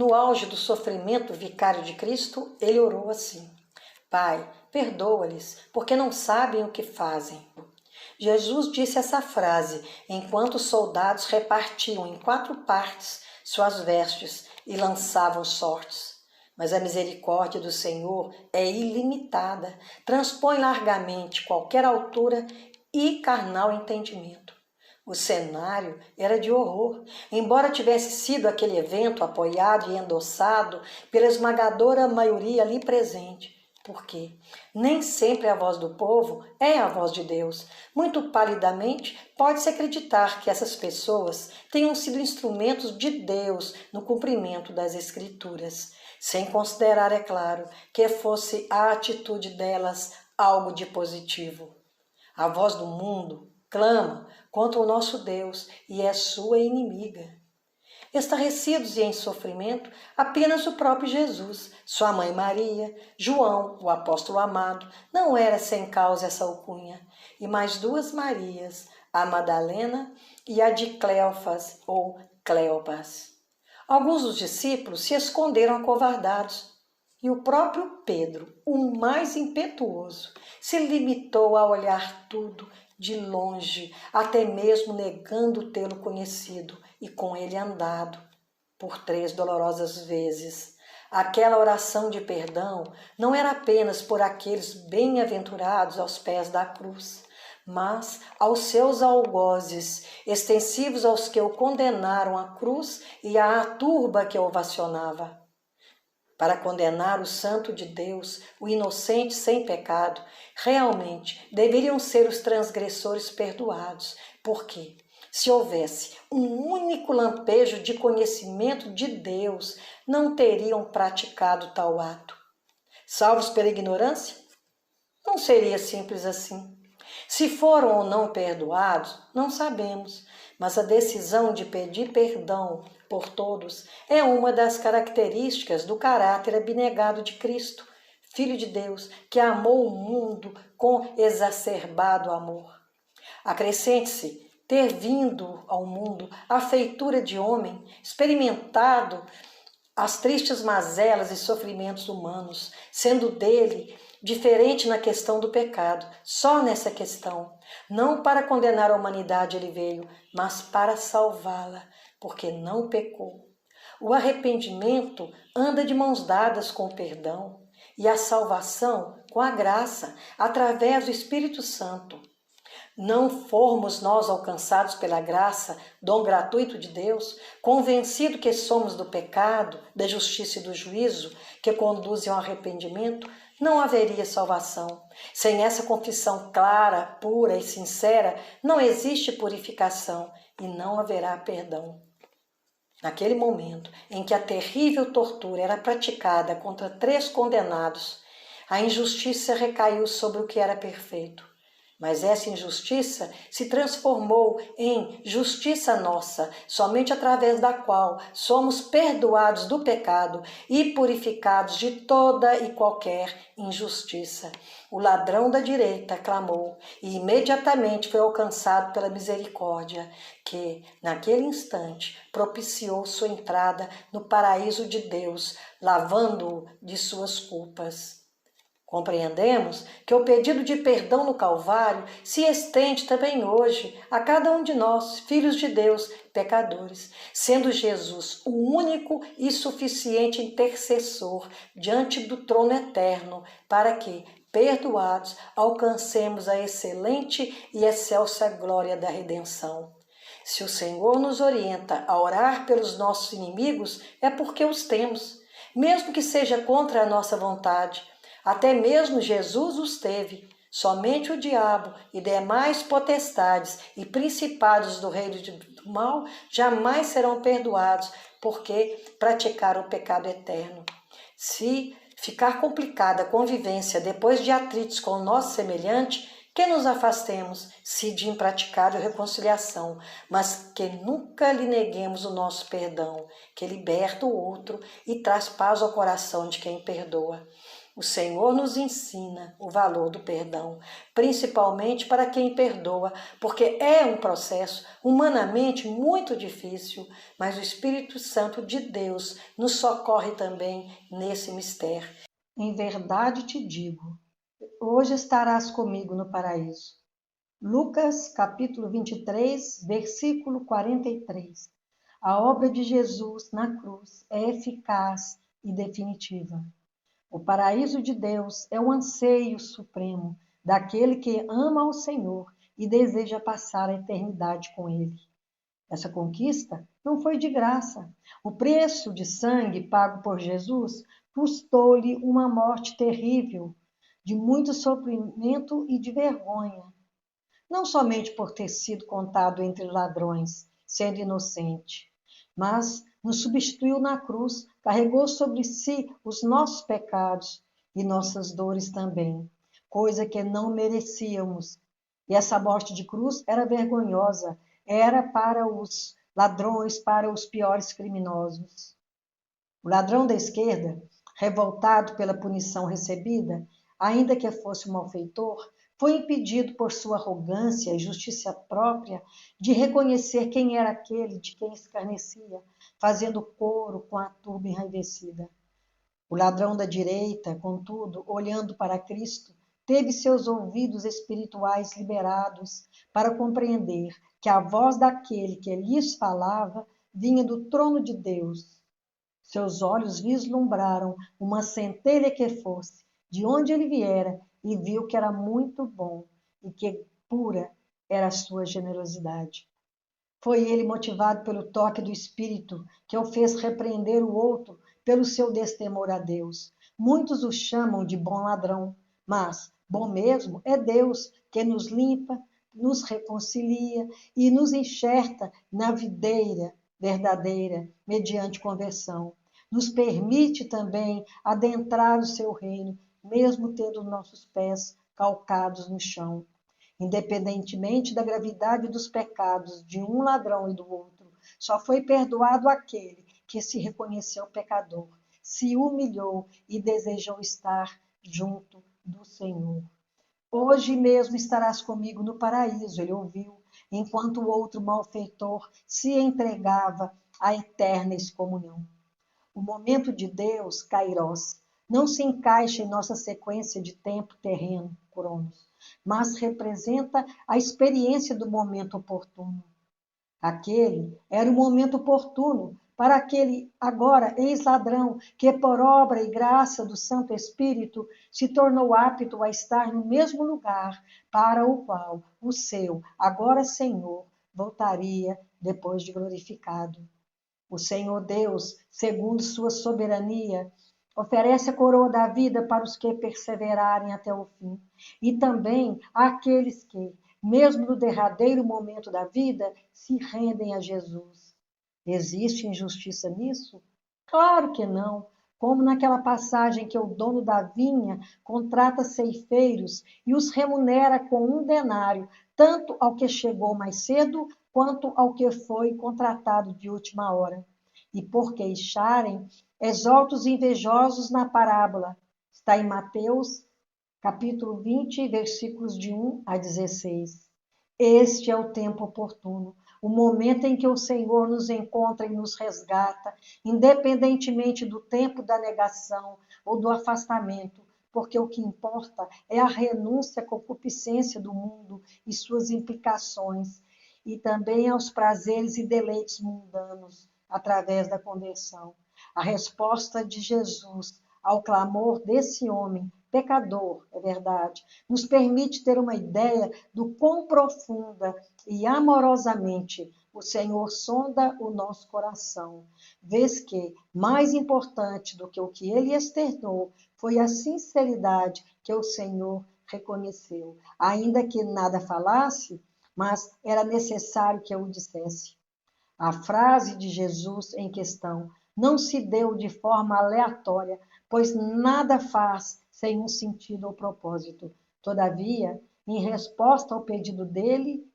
no auge do sofrimento vicário de Cristo, ele orou assim: Pai, perdoa-lhes, porque não sabem o que fazem. Jesus disse essa frase enquanto os soldados repartiam em 4 partes suas vestes e lançavam sortes. Mas a misericórdia do Senhor é ilimitada, transpõe largamente qualquer altura e carnal entendimento. O cenário era de horror, embora tivesse sido aquele evento apoiado e endossado pela esmagadora maioria ali presente. Porque nem sempre a voz do povo é a voz de Deus. Muito palidamente, pode-se acreditar que essas pessoas tenham sido instrumentos de Deus no cumprimento das Escrituras, sem considerar, é claro, que fosse a atitude delas algo de positivo. A voz do mundo clama contra o nosso Deus e é sua inimiga. Estarrecidos e em sofrimento, apenas o próprio Jesus, sua mãe Maria, João, o apóstolo amado, não era sem causa essa alcunha, e mais 2 Marias, a Madalena e a de Cleofas ou Cleopas. Alguns dos discípulos se esconderam acovardados, e o próprio Pedro, o mais impetuoso, se limitou a olhar tudo de longe, até mesmo negando tê-lo conhecido e com ele andado por 3 dolorosas vezes. Aquela oração de perdão não era apenas por aqueles bem-aventurados aos pés da cruz, mas aos seus algozes, extensivos aos que o condenaram à cruz e à turba que o ovacionava. Para condenar o santo de Deus, o inocente sem pecado, realmente deveriam ser os transgressores perdoados, porque se houvesse um único lampejo de conhecimento de Deus, não teriam praticado tal ato. Salvos pela ignorância? Não seria simples assim. Se foram ou não perdoados, não sabemos, mas a decisão de pedir perdão por todos é uma das características do caráter abnegado de Cristo, Filho de Deus, que amou o mundo com exacerbado amor. Acrescente-se ter vindo ao mundo a feitura de homem, experimentado as tristes mazelas e sofrimentos humanos, sendo dele diferente na questão do pecado, só nessa questão. Não para condenar a humanidade ele veio, mas para salvá-la, porque não pecou. O arrependimento anda de mãos dadas com o perdão e a salvação com a graça, através do Espírito Santo. Não formos nós alcançados pela graça, dom gratuito de Deus, convencido que somos do pecado, da justiça e do juízo, que conduzem ao arrependimento, não haveria salvação. Sem essa confissão clara, pura e sincera, não existe purificação e não haverá perdão. Naquele momento em que a terrível tortura era praticada contra 3 condenados, a injustiça recaiu sobre o que era perfeito. Mas essa injustiça se transformou em justiça nossa, somente através da qual somos perdoados do pecado e purificados de toda e qualquer injustiça. O ladrão da direita clamou e imediatamente foi alcançado pela misericórdia, que, naquele instante, propiciou sua entrada no paraíso de Deus, lavando-o de suas culpas. Compreendemos que o pedido de perdão no Calvário se estende também hoje a cada um de nós, filhos de Deus, pecadores, sendo Jesus o único e suficiente intercessor diante do trono eterno, para que, perdoados, alcancemos a excelente e excelsa glória da redenção. Se o Senhor nos orienta a orar pelos nossos inimigos, é porque os temos, mesmo que seja contra a nossa vontade. Até mesmo Jesus os teve. Somente o diabo e demais potestades e principados do reino do mal jamais serão perdoados, porque praticaram o pecado eterno. Se ficar complicada a convivência depois de atritos com o nosso semelhante, que nos afastemos, se de impraticável reconciliação, mas que nunca lhe neguemos o nosso perdão, que liberta o outro e traz paz ao coração de quem perdoa. O Senhor nos ensina o valor do perdão, principalmente para quem perdoa, porque é um processo humanamente muito difícil, mas o Espírito Santo de Deus nos socorre também nesse mistério. Em verdade te digo, hoje estarás comigo no paraíso. Lucas, capítulo 23, versículo 43. A obra de Jesus na cruz é eficaz e definitiva. O paraíso de Deus é o anseio supremo daquele que ama ao Senhor e deseja passar a eternidade com Ele. Essa conquista não foi de graça. O preço de sangue pago por Jesus custou-lhe uma morte terrível, de muito sofrimento e de vergonha. Não somente por ter sido contado entre ladrões, sendo inocente, mas nos substituiu na cruz, carregou sobre si os nossos pecados e nossas dores também, coisa que não merecíamos. E essa morte de cruz era vergonhosa, era para os ladrões, para os piores criminosos. O ladrão da esquerda, revoltado pela punição recebida, ainda que fosse um malfeitor, foi impedido por sua arrogância e justiça própria de reconhecer quem era aquele de quem escarnecia, fazendo coro com a turba enraivecida. O ladrão da direita, contudo, olhando para Cristo, teve seus ouvidos espirituais liberados para compreender que a voz daquele que lhes falava vinha do trono de Deus. Seus olhos vislumbraram uma centelha que fosse, de onde ele viera, e viu que era muito bom e que pura era a sua generosidade. Foi ele, motivado pelo toque do Espírito, que o fez repreender o outro pelo seu destemor a Deus. Muitos o chamam de bom ladrão, mas bom mesmo é Deus, que nos limpa, nos reconcilia e nos enxerta na videira verdadeira, mediante conversão. Nos permite também adentrar o seu reino, mesmo tendo nossos pés calcados no chão. Independentemente da gravidade dos pecados de um ladrão e do outro, só foi perdoado aquele que se reconheceu pecador, se humilhou e desejou estar junto do Senhor. Hoje mesmo estarás comigo no paraíso, ele ouviu, enquanto o outro malfeitor se entregava à eterna excomunhão. O momento de Deus, Kairos, não se encaixa em nossa sequência de tempo terreno, Cronos, mas representa a experiência do momento oportuno. Aquele era o momento oportuno para aquele agora ex-ladrão que, por obra e graça do Santo Espírito, se tornou apto a estar no mesmo lugar para o qual o seu, agora Senhor, voltaria depois de glorificado. O Senhor Deus, segundo sua soberania, oferece a coroa da vida para os que perseverarem até o fim, e também àqueles que, mesmo no derradeiro momento da vida, se rendem a Jesus. Existe injustiça nisso? Claro que não. Como naquela passagem que o dono da vinha contrata ceifeiros e os remunera com 1 denário, tanto ao que chegou mais cedo quanto ao que foi contratado de última hora. E por queixarem, exorta os invejosos na parábola. Está em Mateus, capítulo 20, versículos de 1 a 16. Este é o tempo oportuno, o momento em que o Senhor nos encontra e nos resgata, independentemente do tempo da negação ou do afastamento, porque o que importa é a renúncia à concupiscência do mundo e suas implicações, e também aos prazeres e deleites mundanos, através da conversão. A resposta de Jesus ao clamor desse homem, pecador, é verdade, nos permite ter uma ideia do quão profunda e amorosamente o Senhor sonda o nosso coração, vez que, mais importante do que o que ele externou, foi a sinceridade que o Senhor reconheceu. Ainda que nada falasse, mas era necessário que eu o dissesse. A frase de Jesus em questão não se deu de forma aleatória, pois nada faz sem um sentido ou propósito. Todavia, em resposta ao pedido dele,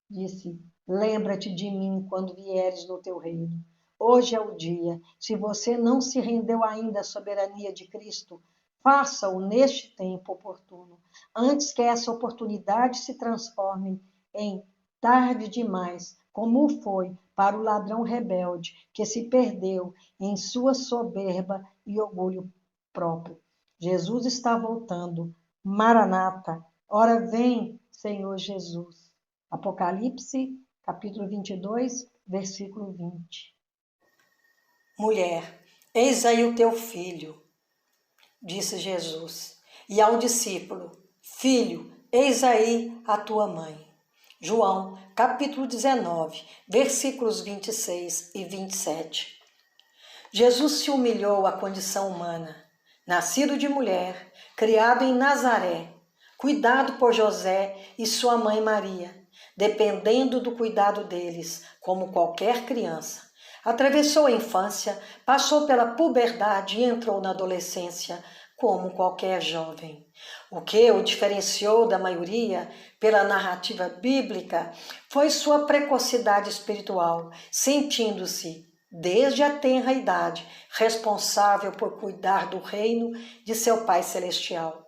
disse: lembra-te de mim quando vieres no teu reino. Hoje é o dia. Se você não se rendeu ainda à soberania de Cristo, Faça-o neste tempo oportuno, antes que essa oportunidade se transforme em tarde demais, como foi para o ladrão rebelde que se perdeu em sua soberba e orgulho próprio. Jesus está voltando. Maranata, ora vem, Senhor Jesus. Apocalipse, capítulo 22, versículo 20. Mulher, eis aí o teu filho, disse Jesus. E ao discípulo, filho, eis aí a tua mãe. João, capítulo 19, versículos 26 e 27. Jesus se humilhou à condição humana, nascido de mulher, criado em Nazaré, cuidado por José e sua mãe Maria, dependendo do cuidado deles, como qualquer criança. Atravessou a infância, passou pela puberdade e entrou na adolescência, como qualquer jovem. O que o diferenciou da maioria, pela narrativa bíblica, foi sua precocidade espiritual, sentindo-se, desde a tenra idade, responsável por cuidar do reino de seu Pai Celestial.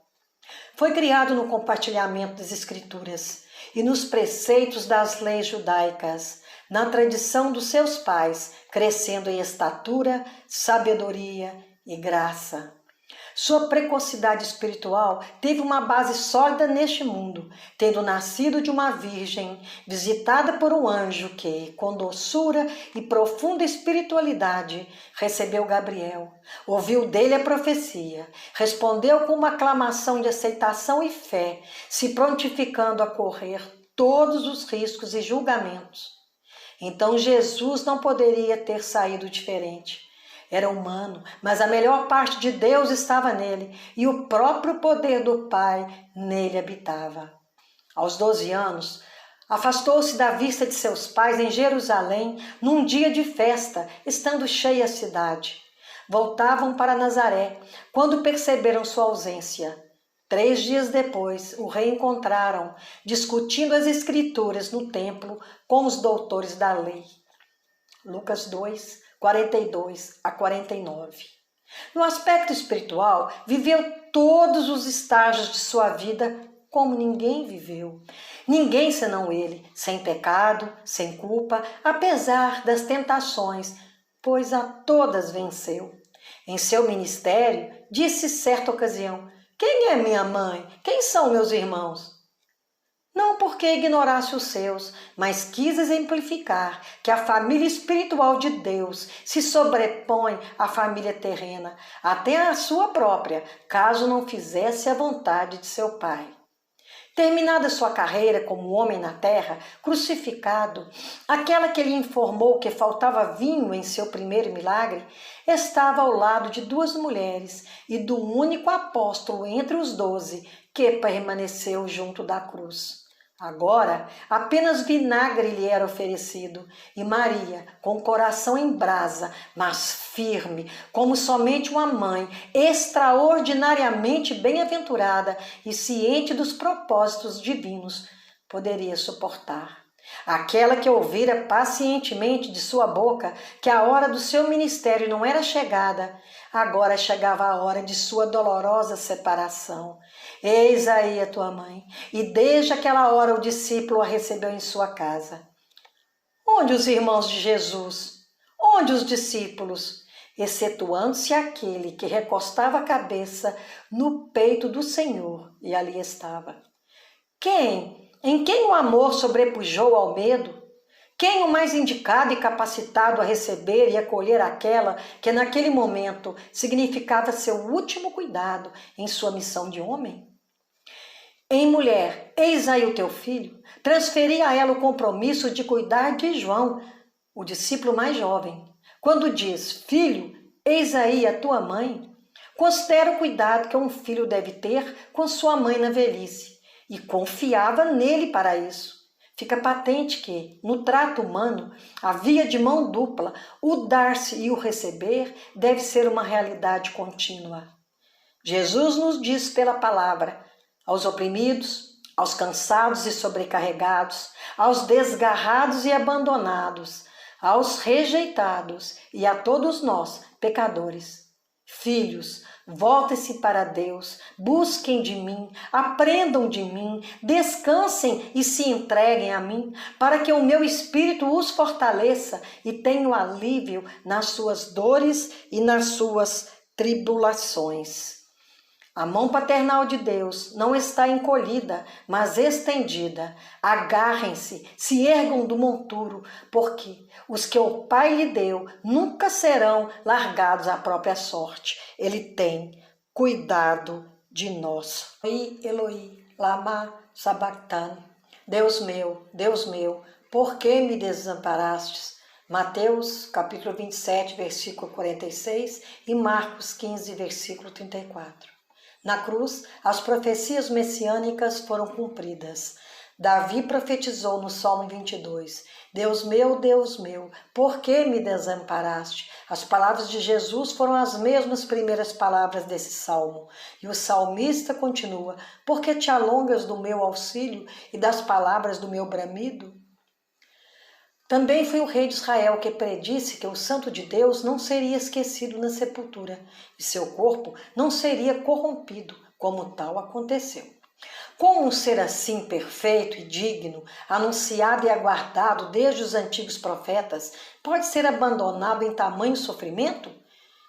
Foi criado no compartilhamento das Escrituras e nos preceitos das leis judaicas, na tradição dos seus pais, crescendo em estatura, sabedoria e graça. Sua precocidade espiritual teve uma base sólida neste mundo, tendo nascido de uma virgem, visitada por um anjo que, com doçura e profunda espiritualidade, recebeu Gabriel, ouviu dele a profecia, respondeu com uma aclamação de aceitação e fé, se prontificando a correr todos os riscos e julgamentos. Então Jesus não poderia ter saído diferente. Era humano, mas a melhor parte de Deus estava nele e o próprio poder do Pai nele habitava. Aos 12 anos, afastou-se da vista de seus pais em Jerusalém num dia de festa, estando cheia a cidade. Voltavam para Nazaré quando perceberam sua ausência. 3 dias depois, o reencontraram, discutindo as Escrituras no templo com os doutores da lei. Lucas 2, 42 a 49. No aspecto espiritual, viveu todos os estágios de sua vida como ninguém viveu. Ninguém senão ele, sem pecado, sem culpa, apesar das tentações, pois a todas venceu. Em seu ministério, disse certa ocasião: quem é minha mãe? Quem são meus irmãos? Não porque ignorasse os seus, mas quis exemplificar que a família espiritual de Deus se sobrepõe à família terrena, até à sua própria, caso não fizesse a vontade de seu Pai. Terminada sua carreira como homem na terra, crucificado, aquela que lhe informou que faltava vinho em seu primeiro milagre, estava ao lado de 2 mulheres e do único apóstolo entre os 12 que permaneceu junto da cruz. Agora, apenas vinagre lhe era oferecido, e Maria, com o coração em brasa, mas firme, como somente uma mãe, extraordinariamente bem-aventurada e ciente dos propósitos divinos, poderia suportar. Aquela que ouvira pacientemente de sua boca que a hora do seu ministério não era chegada, agora chegava a hora de sua dolorosa separação. Eis aí a tua mãe. E desde aquela hora o discípulo a recebeu em sua casa. Onde os irmãos de Jesus? Onde os discípulos? Excetuando-se aquele que recostava a cabeça no peito do Senhor, e ali estava. Quem? Em quem o amor sobrepujou ao medo? Quem o mais indicado e capacitado a receber e acolher aquela que naquele momento significava seu último cuidado em sua missão de homem? Em mulher, eis aí o teu filho, transferi a ela o compromisso de cuidar de João, o discípulo mais jovem. Quando diz, filho, eis aí a tua mãe, considera o cuidado que um filho deve ter com sua mãe na velhice, e confiava nele para isso. Fica patente que, no trato humano, a via de mão dupla, o dar-se e o receber, deve ser uma realidade contínua. Jesus nos diz pela palavra, aos oprimidos, aos cansados e sobrecarregados, aos desgarrados e abandonados, aos rejeitados e a todos nós, pecadores. Filhos, voltem-se para Deus, busquem de mim, aprendam de mim, descansem e se entreguem a mim, para que o meu espírito os fortaleça e tenham alívio nas suas dores e nas suas tribulações. A mão paternal de Deus não está encolhida, mas estendida. Agarrem-se, se ergam do monturo, porque os que o Pai lhe deu nunca serão largados à própria sorte. Ele tem cuidado de nós. Eloi, lama sabachthani. Deus meu, por que me desamparastes? Mateus, capítulo 27, versículo 46 e Marcos 15, versículo 34. Na cruz, as profecias messiânicas foram cumpridas. Davi profetizou no Salmo 22, Deus meu, por que me desamparaste? As palavras de Jesus foram as mesmas primeiras palavras desse salmo. E o salmista continua, por que te alongas do meu auxílio e das palavras do meu bramido? Também foi o rei de Israel que predisse que o Santo de Deus não seria esquecido na sepultura e seu corpo não seria corrompido, como tal aconteceu. Como um ser assim perfeito e digno, anunciado e aguardado desde os antigos profetas, pode ser abandonado em tamanho sofrimento?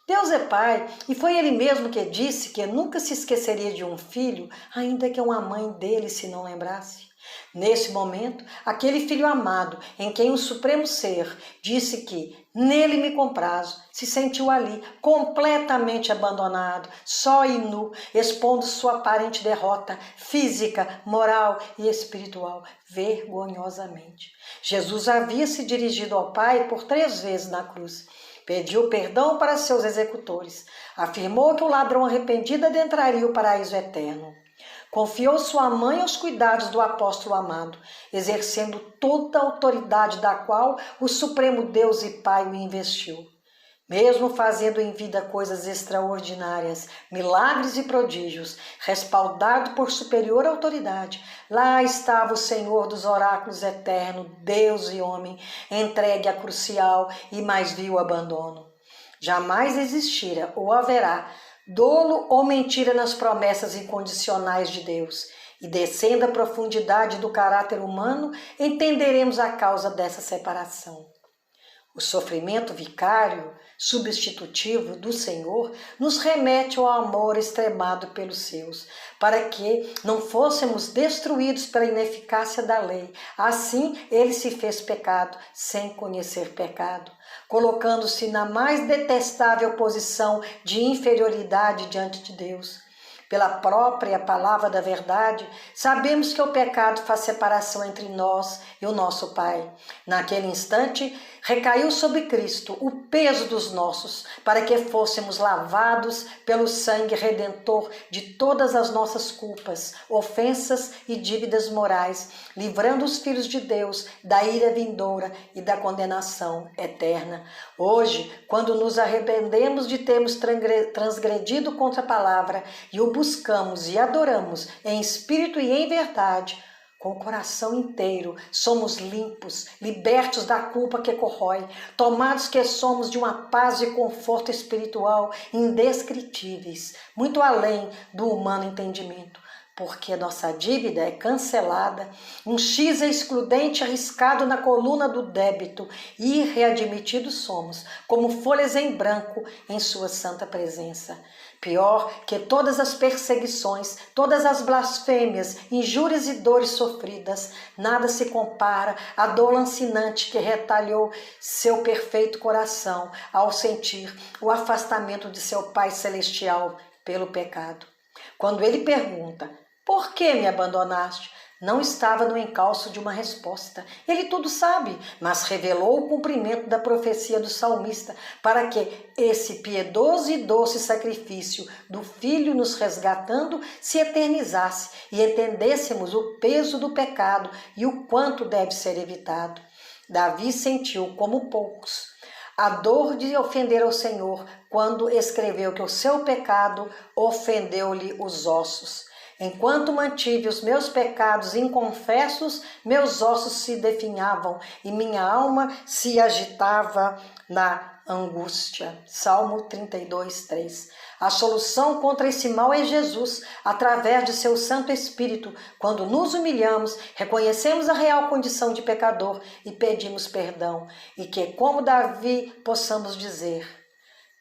Deus é Pai e foi Ele mesmo que disse que nunca se esqueceria de um filho, ainda que uma mãe dele se não lembrasse. Nesse momento, aquele filho amado, em quem o Supremo Ser disse que nele me comprazo, se sentiu ali completamente abandonado, só e nu, expondo sua aparente derrota física, moral e espiritual, vergonhosamente. Jesus havia se dirigido ao Pai por 3 vezes na cruz. Pediu perdão para seus executores, afirmou que o ladrão arrependido adentraria o paraíso eterno. Confiou sua mãe aos cuidados do apóstolo amado, exercendo toda a autoridade da qual o Supremo Deus e Pai o investiu. Mesmo fazendo em vida coisas extraordinárias, milagres e prodígios, respaldado por superior autoridade, lá estava o Senhor dos oráculos eterno, Deus e homem, entregue a crucial e mais vil abandono. Jamais existira ou haverá dolo ou mentira nas promessas incondicionais de Deus. E descendo a profundidade do caráter humano, entenderemos a causa dessa separação. O sofrimento vicário, substitutivo do Senhor, nos remete ao amor extremado pelos seus, para que não fôssemos destruídos pela ineficácia da lei. Assim, ele se fez pecado, sem conhecer pecado, colocando-se na mais detestável posição de inferioridade diante de Deus. Pela própria palavra da verdade, sabemos que o pecado faz separação entre nós e o nosso Pai. Naquele instante, recaiu sobre Cristo o peso dos nossos, para que fôssemos lavados pelo sangue redentor de todas as nossas culpas, ofensas e dívidas morais, livrando os filhos de Deus da ira vindoura e da condenação eterna. Hoje, quando nos arrependemos de termos transgredido contra a palavra e o buscamos e adoramos em espírito e em verdade, com o coração inteiro, somos limpos, libertos da culpa que corrói, tomados que somos de uma paz e conforto espiritual indescritíveis, muito além do humano entendimento, porque nossa dívida é cancelada, um X é excludente arriscado na coluna do débito e readmitidos somos, como folhas em branco em sua santa presença. Pior que todas as perseguições, todas as blasfêmias, injúrias e dores sofridas, nada se compara à dor lancinante que retalhou seu perfeito coração ao sentir o afastamento de seu Pai Celestial pelo pecado. Quando ele pergunta, por que me abandonaste? Não estava no encalço de uma resposta. Ele tudo sabe, mas revelou o cumprimento da profecia do salmista para que esse piedoso e doce sacrifício do Filho nos resgatando se eternizasse e entendêssemos o peso do pecado e o quanto deve ser evitado. Davi sentiu, como poucos, a dor de ofender ao Senhor quando escreveu que o seu pecado ofendeu-lhe os ossos. Enquanto mantive os meus pecados inconfessos, meus ossos se definhavam e minha alma se agitava na angústia. Salmo 32:3. A solução contra esse mal é Jesus, através de seu Santo Espírito. Quando nos humilhamos, reconhecemos a real condição de pecador e pedimos perdão. E que, como Davi, possamos dizer: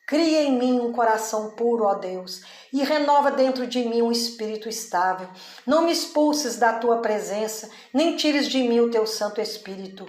cria em mim um coração puro, ó Deus, e renova dentro de mim um espírito estável. Não me expulses da tua presença, nem tires de mim o teu Santo Espírito.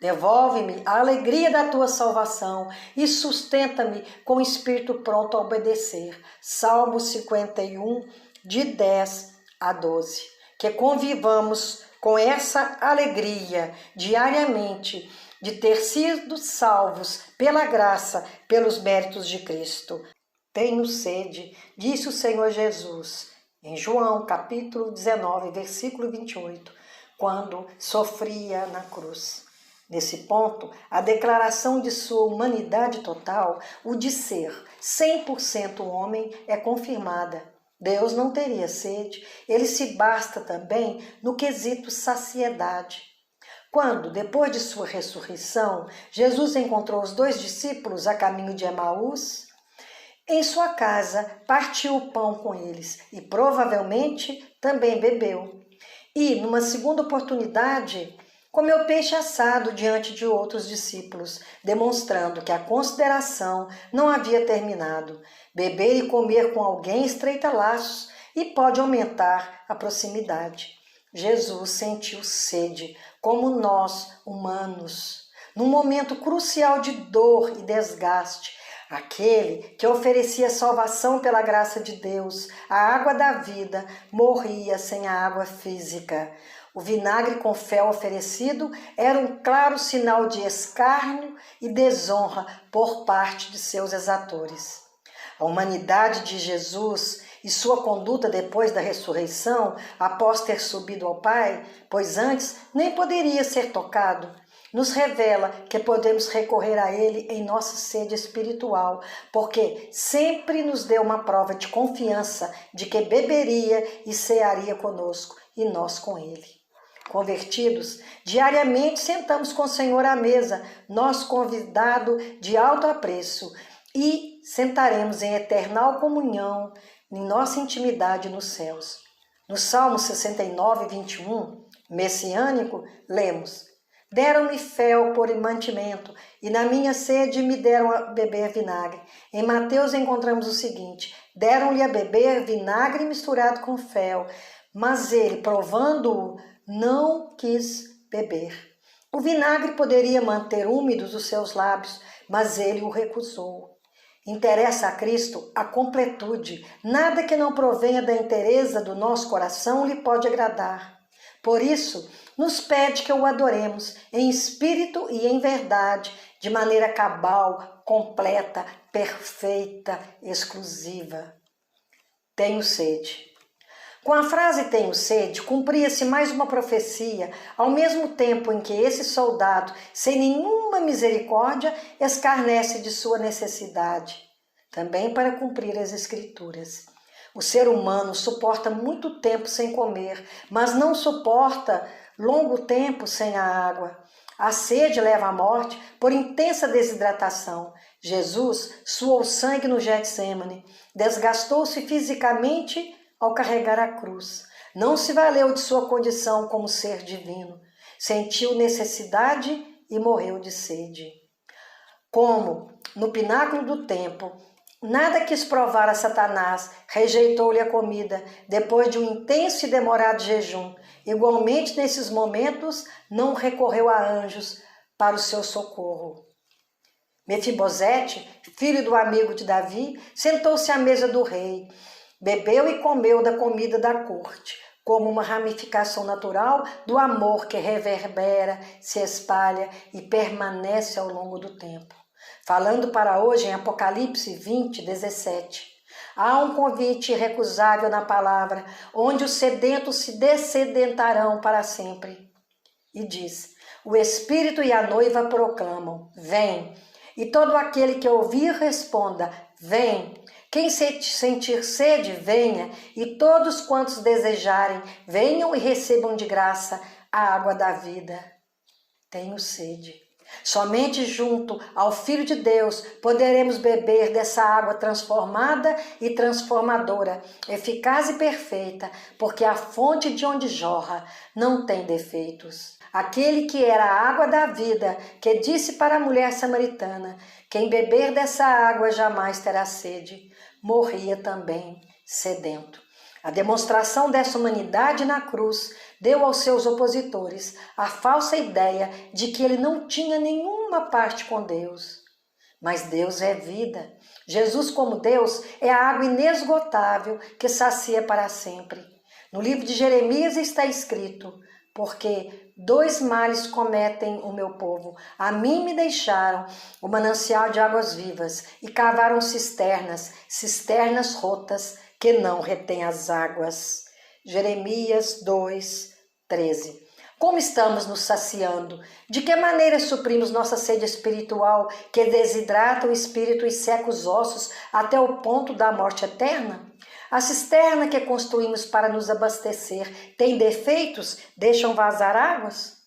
Devolve-me a alegria da tua salvação e sustenta-me com o espírito pronto a obedecer. Salmo 51, de 10 a 12. Que convivamos com essa alegria diariamente de ter sido salvos pela graça, pelos méritos de Cristo. Tenho sede, disse o Senhor Jesus, em João capítulo 19, versículo 28, quando sofria na cruz. Nesse ponto, a declaração de sua humanidade total, o de ser 100% homem, é confirmada. Deus não teria sede, ele se basta também no quesito saciedade. Quando, depois de sua ressurreição, Jesus encontrou os 2 discípulos a caminho de Emaús, em sua casa partiu o pão com eles e provavelmente também bebeu. E, numa segunda oportunidade, comeu peixe assado diante de outros discípulos, demonstrando que a consideração não havia terminado. Beber e comer com alguém estreita laços e pode aumentar a proximidade. Jesus sentiu sede, como nós, humanos, num momento crucial de dor e desgaste. Aquele que oferecia salvação pela graça de Deus, a água da vida, morria sem a água física. O vinagre com fel oferecido era um claro sinal de escárnio e desonra por parte de seus exatores. A humanidade de Jesus e sua conduta depois da ressurreição, após ter subido ao Pai, pois antes nem poderia ser tocado, nos revela que podemos recorrer a Ele em nossa sede espiritual, porque sempre nos deu uma prova de confiança de que beberia e cearia conosco e nós com Ele. Convertidos, diariamente sentamos com o Senhor à mesa, nosso convidado de alto apreço, e sentaremos em eternal comunhão em nossa intimidade nos céus. No Salmo 69, 21, messiânico, lemos: deram-me fel por mantimento, e na minha sede me deram a beber vinagre. Em Mateus encontramos o seguinte: deram-lhe a beber vinagre misturado com fel, mas ele, provando-o, não quis beber. O vinagre poderia manter úmidos os seus lábios, mas ele o recusou. Interessa a Cristo a completude. Nada que não provenha da inteireza do nosso coração lhe pode agradar. Por isso, nos pede que o adoremos em espírito e em verdade, de maneira cabal, completa, perfeita, exclusiva. Tenho sede. Com a frase tenho sede, cumpria-se mais uma profecia, ao mesmo tempo em que esse soldado, sem nenhuma misericórdia, escarnece de sua necessidade. Também para cumprir as Escrituras. O ser humano suporta muito tempo sem comer, mas não suporta longo tempo sem a água. A sede leva à morte por intensa desidratação. Jesus suou sangue no Getsêmani, desgastou-se fisicamente ao carregar a cruz. Não se valeu de sua condição como ser divino. Sentiu necessidade e morreu de sede. Como, no pináculo do templo, nada quis provar a Satanás, rejeitou-lhe a comida, depois de um intenso e demorado jejum. Igualmente, nesses momentos, não recorreu a anjos para o seu socorro. Mefibosete, filho do amigo de Davi, sentou-se à mesa do rei. Bebeu e comeu da comida da corte, como uma ramificação natural do amor que reverbera, se espalha e permanece ao longo do tempo. Falando para hoje em Apocalipse 20, 17. Há um convite irrecusável na palavra, onde os sedentos se dessedentarão para sempre. E diz: o Espírito e a noiva proclamam: vem. E todo aquele que ouvir responda: vem. Quem sentir sede, venha, e todos quantos desejarem, venham e recebam de graça a água da vida. Tenho sede. Somente junto ao Filho de Deus poderemos beber dessa água transformada e transformadora, eficaz e perfeita, porque a fonte de onde jorra não tem defeitos. Aquele que era a água da vida, que disse para a mulher samaritana: quem beber dessa água jamais terá sede, morria também sedento. A demonstração dessa humanidade na cruz deu aos seus opositores a falsa ideia de que ele não tinha nenhuma parte com Deus. Mas Deus é vida. Jesus, como Deus, é a água inesgotável que sacia para sempre. No livro de Jeremias está escrito: porque 2 males cometem o meu povo. A mim me deixaram o manancial de águas vivas e cavaram cisternas rotas que não retém as águas. Jeremias 2:13. Como estamos nos saciando? De que maneira suprimos nossa sede espiritual, que desidrata o espírito e seca os ossos até o ponto da morte eterna? A cisterna que construímos para nos abastecer tem defeitos? Deixam vazar águas?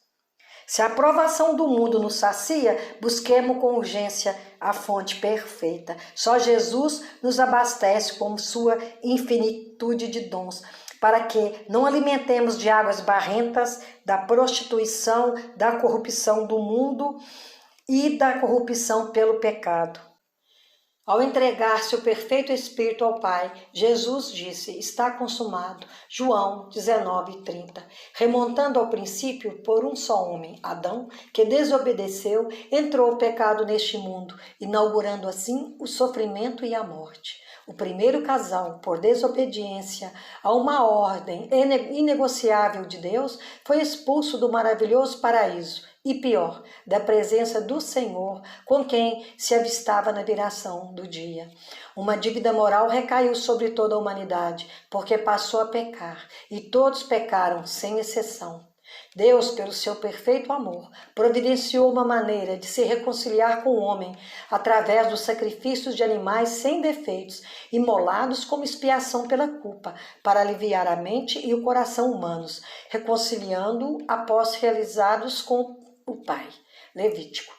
Se a aprovação do mundo nos sacia, busquemos com urgência a fonte perfeita. Só Jesus nos abastece com sua infinitude de dons, para que não alimentemos de águas barrentas da prostituição, da corrupção do mundo e da corrupção pelo pecado. Ao entregar seu perfeito Espírito ao Pai, Jesus disse: está consumado. João 19:30. Remontando ao princípio, por um só homem, Adão, que desobedeceu, entrou o pecado neste mundo, inaugurando assim o sofrimento e a morte. O primeiro casal, por desobediência a uma ordem inegociável de Deus, foi expulso do maravilhoso paraíso. E pior, da presença do Senhor, com quem se avistava na viração do dia. Uma dívida moral recaiu sobre toda a humanidade, porque passou a pecar, e todos pecaram, sem exceção. Deus, pelo seu perfeito amor, providenciou uma maneira de se reconciliar com o homem através dos sacrifícios de animais sem defeitos, imolados como expiação pela culpa, para aliviar a mente e o coração humanos, reconciliando-o após realizados com o Pai. Levítico.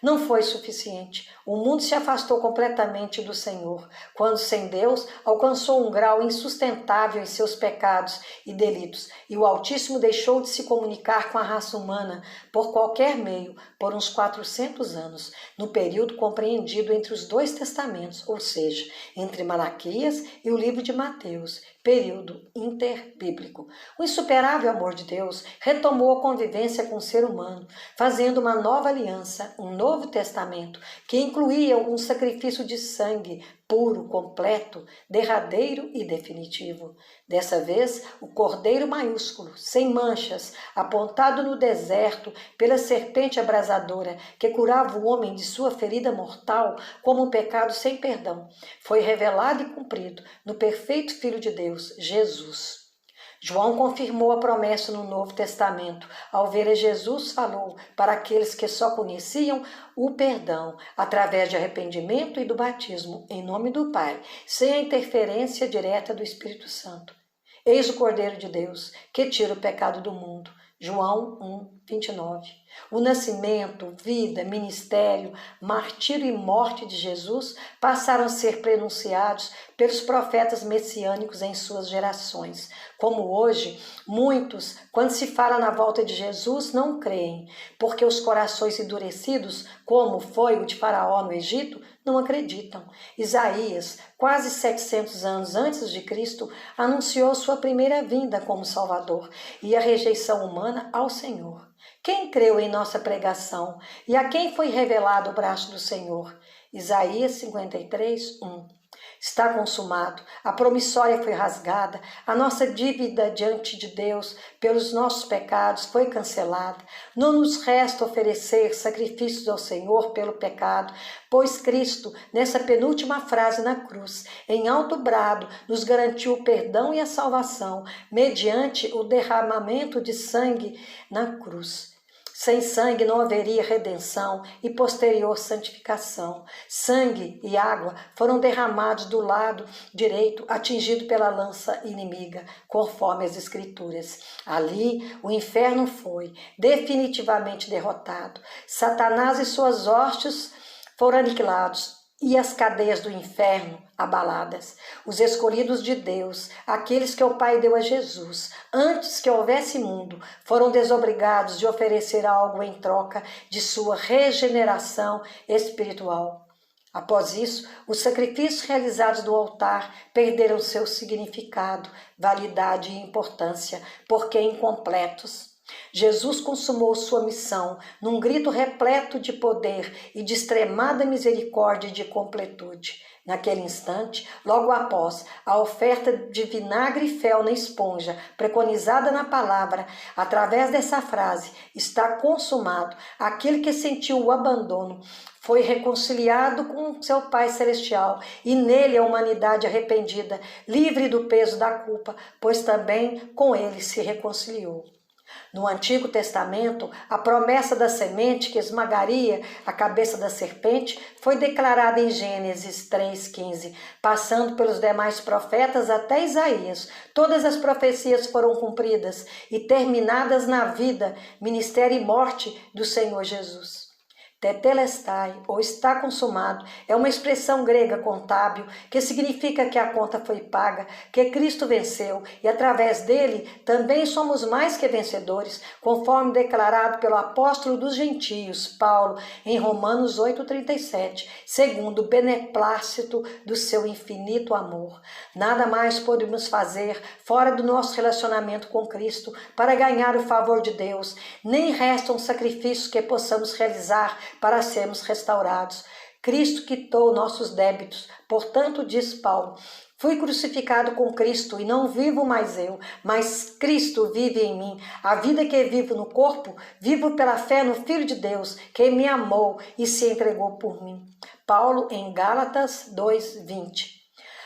Não foi suficiente. O mundo se afastou completamente do Senhor, quando, sem Deus, alcançou um grau insustentável em seus pecados e delitos, e o Altíssimo deixou de se comunicar com a raça humana por qualquer meio por uns 400 anos, no período compreendido entre os 2 testamentos, ou seja, entre Malaquias e o livro de Mateus, período interbíblico. O insuperável amor de Deus retomou a convivência com o ser humano, fazendo uma nova aliança, um novo testamento, que incluía um sacrifício de sangue puro, completo, derradeiro e definitivo. Dessa vez, o Cordeiro maiúsculo, sem manchas, apontado no deserto pela serpente abrasadora que curava o homem de sua ferida mortal como um pecado sem perdão, foi revelado e cumprido no perfeito Filho de Deus, Jesus. João confirmou a promessa no Novo Testamento. Ao ver a Jesus, falou para aqueles que só conheciam o perdão através de arrependimento e do batismo, em nome do Pai, sem a interferência direta do Espírito Santo. Eis o Cordeiro de Deus, que tira o pecado do mundo. João 1:29. O nascimento, vida, ministério, martírio e morte de Jesus passaram a ser pronunciados pelos profetas messiânicos em suas gerações. Como hoje, muitos, quando se fala na volta de Jesus, não creem, porque os corações endurecidos, como foi o de Faraó no Egito, não acreditam. Isaías, quase 700 anos antes de Cristo, anunciou sua primeira vinda como Salvador e a rejeição humana ao Senhor. Quem creu em nossa pregação e a quem foi revelado o braço do Senhor? Isaías 53:1. Está consumado, a promissória foi rasgada, a nossa dívida diante de Deus pelos nossos pecados foi cancelada. Não nos resta oferecer sacrifícios ao Senhor pelo pecado, pois Cristo, nessa penúltima frase na cruz, em alto brado, nos garantiu o perdão e a salvação, mediante o derramamento de sangue na cruz. Sem sangue não haveria redenção e posterior santificação. Sangue e água foram derramados do lado direito, atingido pela lança inimiga, conforme as Escrituras. Ali o inferno foi definitivamente derrotado. Satanás e suas hostes foram aniquilados e as cadeias do inferno abaladas. Os escolhidos de Deus, aqueles que o Pai deu a Jesus, antes que houvesse mundo, foram desobrigados de oferecer algo em troca de sua regeneração espiritual. Após isso, os sacrifícios realizados no altar perderam seu significado, validade e importância, porque incompletos. Jesus consumou sua missão num grito repleto de poder e de extremada misericórdia e de completude. Naquele instante, logo após a oferta de vinagre e fel na esponja, preconizada na palavra, através dessa frase, está consumado, aquele que sentiu o abandono foi reconciliado com seu Pai Celestial e nele a humanidade arrependida, livre do peso da culpa, pois também com ele se reconciliou. No Antigo Testamento, a promessa da semente que esmagaria a cabeça da serpente foi declarada em Gênesis 3,15, passando pelos demais profetas até Isaías. Todas as profecias foram cumpridas e terminadas na vida, ministério e morte do Senhor Jesus. Tetelestai, ou está consumado, é uma expressão grega contábil que significa que a conta foi paga, que Cristo venceu e através dele também somos mais que vencedores, conforme declarado pelo apóstolo dos gentios, Paulo, em Romanos 8,37, segundo o beneplácito do seu infinito amor. Nada mais podemos fazer fora do nosso relacionamento com Cristo para ganhar o favor de Deus, nem restam sacrifícios que possamos realizar para sermos restaurados. Cristo quitou nossos débitos, portanto, diz Paulo, fui crucificado com Cristo e não vivo mais eu, mas Cristo vive em mim. A vida que vivo no corpo, vivo pela fé no Filho de Deus, que me amou e se entregou por mim. Paulo em Gálatas 2:20.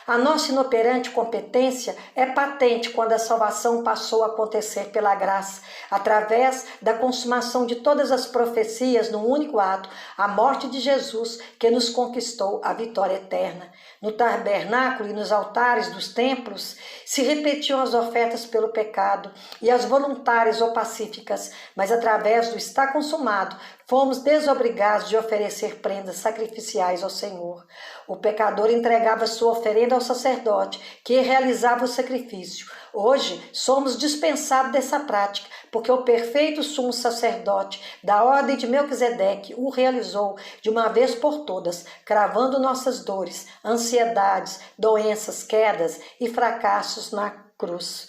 A nossa inoperante competência é patente quando a salvação passou a acontecer pela graça, através da consumação de todas as profecias num único ato, a morte de Jesus, que nos conquistou a vitória eterna. No tabernáculo e nos altares dos templos se repetiam as ofertas pelo pecado e as voluntárias ou pacíficas, mas através do está consumado, fomos desobrigados de oferecer prendas sacrificiais ao Senhor. O pecador entregava sua oferenda ao sacerdote, que realizava o sacrifício. Hoje, somos dispensados dessa prática, porque o perfeito sumo sacerdote da ordem de Melquisedeque o realizou de uma vez por todas, cravando nossas dores, ansiedades, doenças, quedas e fracassos na cruz.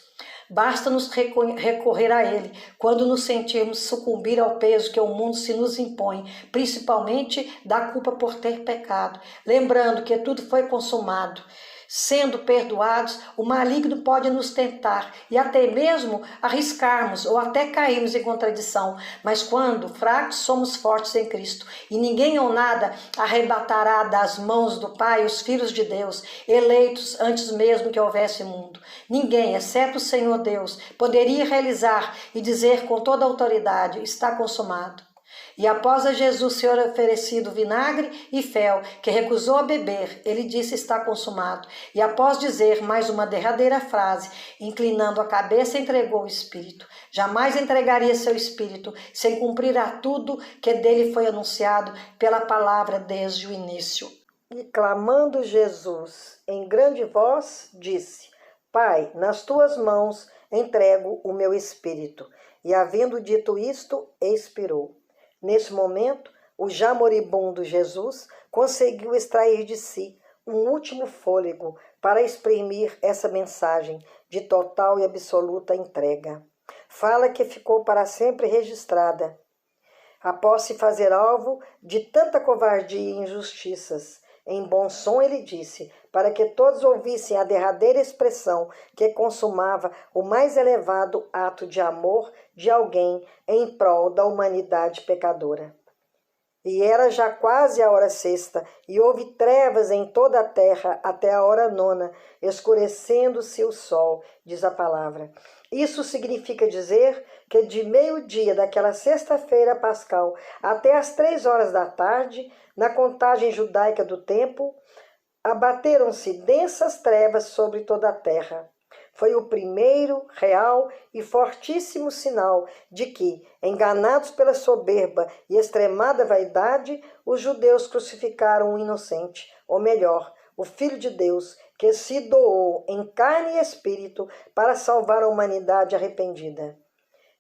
Basta-nos recorrer a Ele quando nos sentirmos sucumbir ao peso que o mundo se nos impõe, principalmente da culpa por ter pecado, lembrando que tudo foi consumado. Sendo perdoados, o maligno pode nos tentar e até mesmo arriscarmos ou até cairmos em contradição, mas quando fracos somos fortes em Cristo e ninguém ou nada arrebatará das mãos do Pai os filhos de Deus, eleitos antes mesmo que houvesse mundo. Ninguém, exceto o Senhor Deus, poderia realizar e dizer com toda autoridade, está consumado. E após a Jesus ser oferecido vinagre e fel, que recusou a beber, ele disse está consumado. E após dizer mais uma derradeira frase, inclinando a cabeça, entregou o Espírito. Jamais entregaria seu Espírito sem cumprir a tudo que dele foi anunciado pela palavra desde o início. E clamando Jesus em grande voz, disse, Pai, nas tuas mãos entrego o meu Espírito. E havendo dito isto, expirou. Nesse momento, o já moribundo Jesus conseguiu extrair de si um último fôlego para exprimir essa mensagem de total e absoluta entrega. Fala que ficou para sempre registrada, após se fazer alvo de tanta covardia e injustiças. Em bom som ele disse, para que todos ouvissem a derradeira expressão que consumava o mais elevado ato de amor de alguém em prol da humanidade pecadora. E era já quase a hora sexta, e houve trevas em toda a terra até a hora nona, escurecendo-se o sol, diz a palavra. Isso significa dizer que de meio-dia daquela sexta-feira pascal até as 3 horas da tarde, na contagem judaica do tempo, abateram-se densas trevas sobre toda a terra. Foi o primeiro, real e fortíssimo sinal de que, enganados pela soberba e extremada vaidade, os judeus crucificaram um inocente, ou melhor, o Filho de Deus, que se doou em carne e espírito para salvar a humanidade arrependida.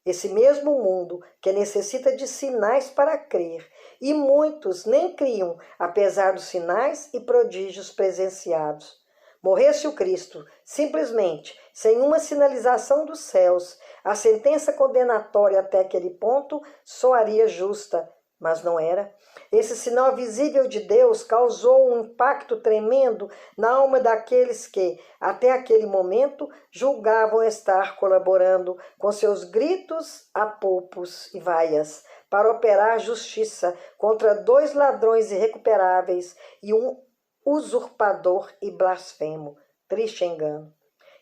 Esse mesmo mundo que necessita de sinais para crer, e muitos nem criam, apesar dos sinais e prodígios presenciados. Morresse o Cristo, simplesmente, sem uma sinalização dos céus, a sentença condenatória até aquele ponto soaria justa, mas não era. Esse sinal visível de Deus causou um impacto tremendo na alma daqueles que, até aquele momento, julgavam estar colaborando com seus gritos, apopos e vaias para operar justiça contra 2 ladrões irrecuperáveis e um usurpador e blasfemo. Triste engano.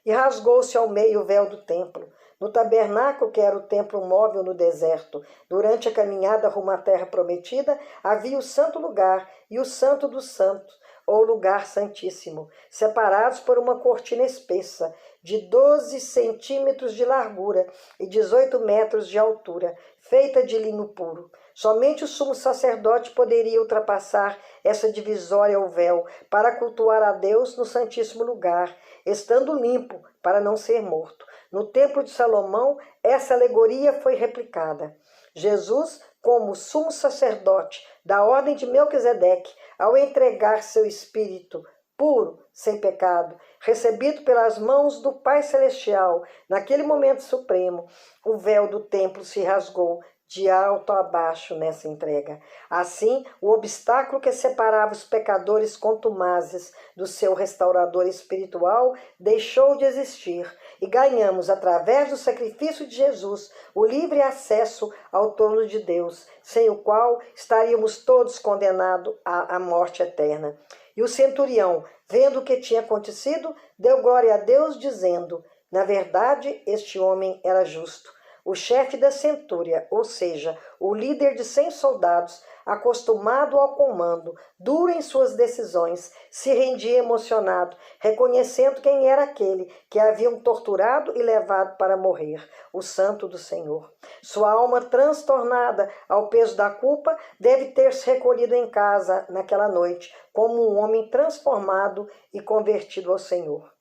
E rasgou-se ao meio o véu do templo. No tabernáculo, que era o templo móvel no deserto, durante a caminhada rumo à terra prometida, havia o santo lugar e o santo dos santos, ou lugar santíssimo, separados por uma cortina espessa, de 12 centímetros de largura e 18 metros de altura, feita de linho puro. Somente o sumo sacerdote poderia ultrapassar essa divisória ou véu para cultuar a Deus no Santíssimo Lugar, estando limpo para não ser morto. No Templo de Salomão, essa alegoria foi replicada. Jesus, como sumo sacerdote da ordem de Melquisedeque, ao entregar seu espírito puro, sem pecado, recebido pelas mãos do Pai Celestial, naquele momento supremo, o véu do templo se rasgou de alto a baixo nessa entrega. Assim, o obstáculo que separava os pecadores contumazes do seu restaurador espiritual deixou de existir e ganhamos, através do sacrifício de Jesus, o livre acesso ao trono de Deus, sem o qual estaríamos todos condenados à morte eterna. E o centurião, vendo o que tinha acontecido, deu glória a Deus, dizendo: na verdade, este homem era justo. O chefe da centúria, ou seja, o líder de 100 soldados, acostumado ao comando, duro em suas decisões, se rendia emocionado, reconhecendo quem era aquele que haviam torturado e levado para morrer, o Santo do Senhor. Sua alma, transtornada ao peso da culpa, deve ter se recolhido em casa naquela noite, como um homem transformado e convertido ao Senhor.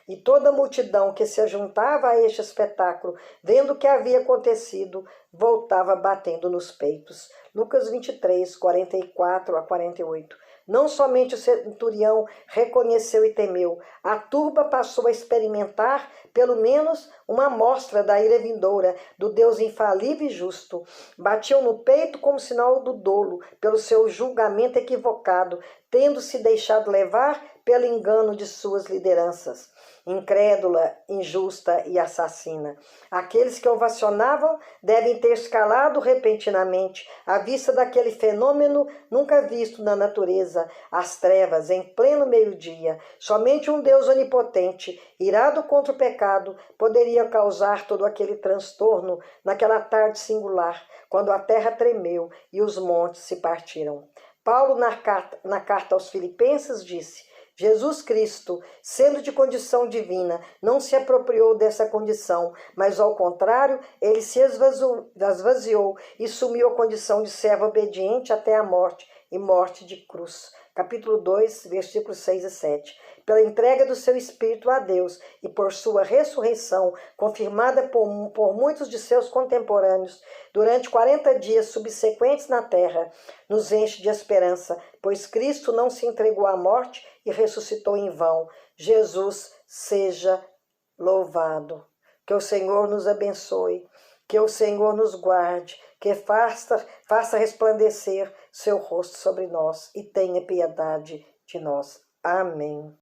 E toda a multidão que se ajuntava a este espetáculo, vendo o que havia acontecido, voltava batendo nos peitos. Lucas 23, 44 a 48. Não somente o centurião reconheceu e temeu, a turba passou a experimentar, pelo menos, uma amostra da ira vindoura do Deus infalível e justo. Batiam no peito como sinal do dolo, pelo seu julgamento equivocado, tendo se deixado levar pelo engano de suas lideranças. Incrédula, injusta e assassina. Aqueles que ovacionavam devem ter escalado repentinamente à vista daquele fenômeno nunca visto na natureza, as trevas em pleno meio-dia. Somente um Deus onipotente, irado contra o pecado, poderia causar todo aquele transtorno naquela tarde singular, quando a terra tremeu e os montes se partiram. Paulo, na carta aos Filipenses, disse: Jesus Cristo, sendo de condição divina, não se apropriou dessa condição, mas, ao contrário, ele se esvaziou e assumiu a condição de servo obediente até a morte, e morte de cruz. Capítulo 2, versículos 6 e 7. Pela entrega do seu Espírito a Deus e por sua ressurreição, confirmada por muitos de seus contemporâneos, durante 40 dias subsequentes na terra, nos enche de esperança, pois Cristo não se entregou à morte e ressuscitou em vão. Jesus seja louvado. Que o Senhor nos abençoe, que o Senhor nos guarde, que faça resplandecer seu rosto sobre nós e tenha piedade de nós. Amém.